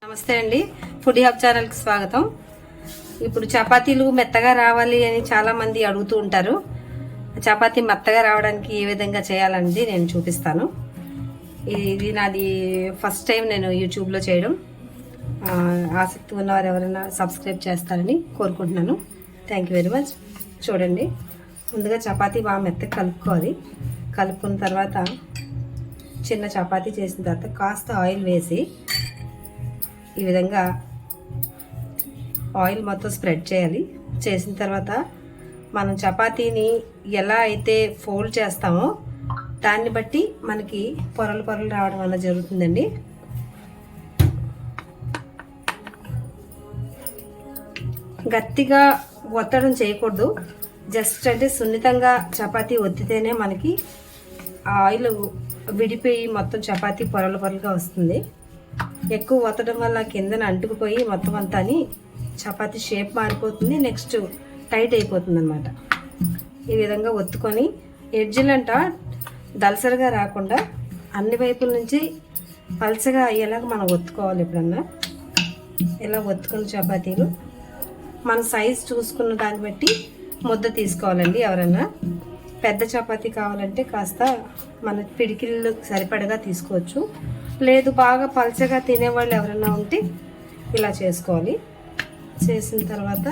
నమస్తే అండి, food hub ఛానల్కి స్వాగతం. ఇప్పుడు చపాతీలు మెత్తగా రావాలి అని చాలామంది అడుగుతూ ఉంటారు. చపాతీ మెత్తగా రావడానికి ఏ విధంగా చేయాలనేది నేను చూపిస్తాను. ఇది నాది ఫస్ట్ టైం నేను యూట్యూబ్లో చేయడం. ఆసక్తి ఉన్నవారు ఎవరైనా సబ్స్క్రైబ్ చేస్తారని కోరుకుంటున్నాను. Thank you very much. చూడండి, ముందుగా చపాతీ బాగా మెత్తగా కలుపుకోవాలి. కలుపుకున్న తర్వాత చిన్న చపాతీ చేసిన తర్వాత కాస్త ఆయిల్ వేసి ఈ విధంగా ఆయిల్ మొత్తం స్ప్రెడ్ చేయాలి. చేసిన తర్వాత మనం చపాతీని ఎలా అయితే ఫోల్డ్ చేస్తామో దాన్ని బట్టి మనకి పొరలు పొరలు రావడం వల్ల జరుగుతుందండి. గట్టిగా ఒత్తడం చేయకూడదు. జస్ట్ అంటే సున్నితంగా చపాతీ ఒత్తితేనే మనకి ఆయిల్ విడిపోయి మొత్తం చపాతీ పొరలు పొరలుగా వస్తుంది. ఎక్కువ ఒత్తడం వల్ల కిందన అంటుకుపోయి మొత్తం అంతా చపాతీ షేప్ మారిపోతుంది. నెక్స్ట్ టైట్ అయిపోతుంది అన్నమాట. ఈ విధంగా ఒత్తుకొని ఎడ్జ్లంట దలసరిగా రాకుండా అన్ని వైపుల నుంచి పల్చగా అయ్యేలాగా మనం ఒత్తుకోవాలి. ఎప్పుడన్నా ఇలా ఒత్తుకున్న చపాతీలు మన సైజ్ చూసుకున్న దాన్ని బట్టి ముద్ద తీసుకోవాలండి. ఎవరన్నా పెద్ద చపాతీ కావాలంటే కాస్త మన పిడికిళ్ళు సరిపడగా తీసుకోవచ్చు. లేదు బాగా పల్చగా తినేవాళ్ళు ఎవరైనా ఉంటే ఇలా చేసుకోవాలి. చేసిన తర్వాత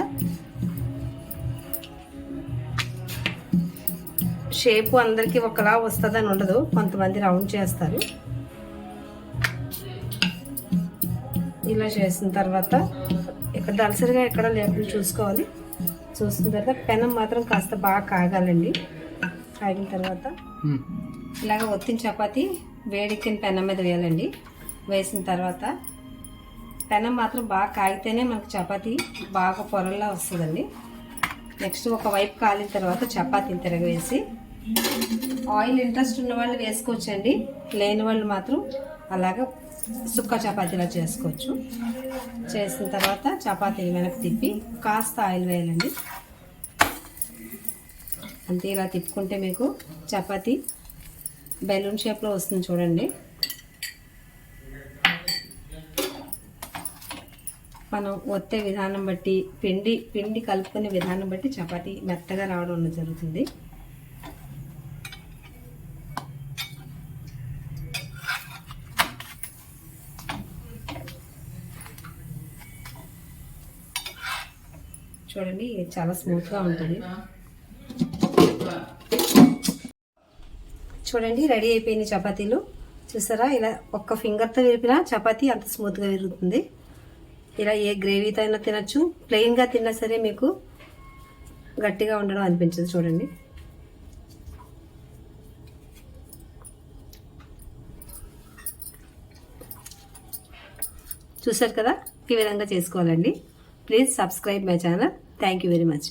షేపు అందరికీ ఒకలా వస్తుందని ఉండదు, కొంతమంది రౌండ్ చేస్తారు. ఇలా చేసిన తర్వాత ఇక్కడ దలసరిగా ఎక్కడ లేకుండా చూసుకోవాలి. చూసిన తర్వాత పెనం మాత్రం కాస్త బాగా కాగాలండి. కాగిన తర్వాత ఇలాగ ఒత్తిన చపాతీ వేడెక్కిన పెనం మీద వేయాలండి. వేసిన తర్వాత పెనం మాత్రం బాగా కాగితేనే మనకు చపాతీ బాగా పొరల్లా వస్తుందండి. నెక్స్ట్ ఒక వైపు కాలిన తర్వాత చపాతీని తిరగవేసి ఆయిల్ ఇంట్రెస్ట్ ఉన్న వాళ్ళు వేసుకోవచ్చండి. లేని వాళ్ళు మాత్రం అలాగ సుక్క చపాతీలా చేసుకోవచ్చు. చేసిన తర్వాత చపాతీని వెనక్కి తిప్పి కాస్త ఆయిల్ వేయాలండి. అంతే, ఇలా తిప్పుకుంటే మీకు చపాతీ బెలూన్ షేప్లో వస్తుంది. చూడండి, మనం ఒత్తే విధానం బట్టి పిండి కలుపుకునే విధానం బట్టి చపాతీ మెత్తగా రావడం జరుగుతుంది. చూడండి, చాలా స్మూత్గా ఉంటుంది. చూడండి, రెడీ అయిపోయిన చపాతీలు. చూసారా, ఇలా ఒక్క ఫింగర్తో విరిపినా చపాతీ అంత స్మూత్గా విరుగుతుంది. ఇలా ఏ గ్రేవీతో అయినా తినచ్చు, ప్లెయిన్గా తిన్నా సరే మీకు గట్టిగా ఉండడం అనిపించదు. చూడండి, చూసారు కదా, ఈ విధంగా చేసుకోవాలండి. Please subscribe my channel. Thank you very much.